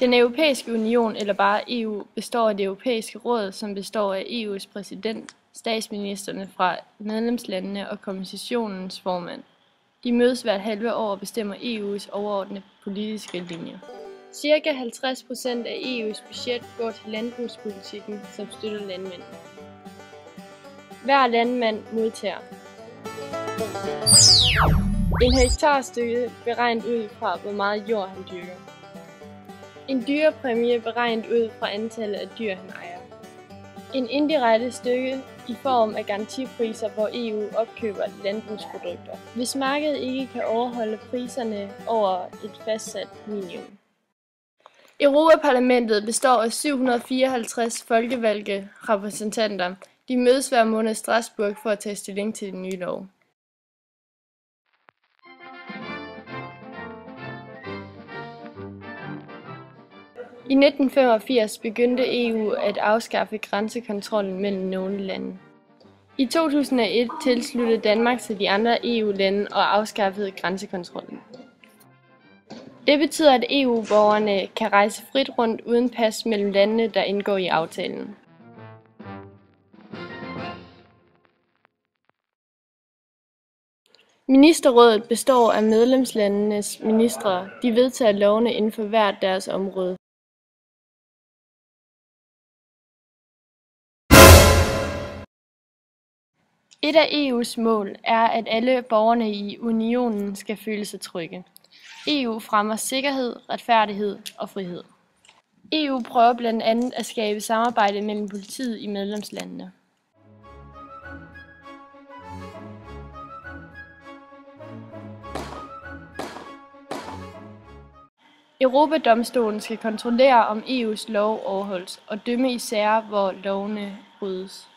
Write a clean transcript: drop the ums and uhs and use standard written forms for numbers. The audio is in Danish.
Den Europæiske Union, eller bare EU, består af det Europæiske Råd, som består af EU's præsident, statsministerne fra medlemslandene og kommissionens formand. De mødes hvert halve år og bestemmer EU's overordnede politiske linjer. Cirka 50% af EU's budget går til landbrugspolitikken, som støtter landmændene. Hver landmand modtager en hektarstykke beregnet ud fra, hvor meget jord han dyrker. En dyrepræmie beregnet ud fra antallet af dyr, han ejer. En indirekte stykke i form af garantipriser, hvor EU opkøber landbrugsprodukter, hvis markedet ikke kan overholde priserne over et fastsat minimum. Europaparlamentet består af 754 folkevalgte repræsentanter. De mødes hver måned i Strasbourg for at tage stilling til den nye lov. I 1985 begyndte EU at afskaffe grænsekontrollen mellem nogle lande. I 2001 tilsluttede Danmark sig de andre EU-lande og afskaffede grænsekontrollen. Det betyder, at EU-borgerne kan rejse frit rundt uden pas mellem landene, der indgår i aftalen. Ministerrådet består af medlemslandenes ministre. De vedtager lovene inden for hvert deres område. Et af EU's mål er, at alle borgerne i unionen skal føle sig trygge. EU fremmer sikkerhed, retfærdighed og frihed. EU prøver blandt andet at skabe samarbejde mellem politiet i medlemslandene. Europadomstolen skal kontrollere, om EU's lov overholdes og dømme i sager, hvor lovene brydes.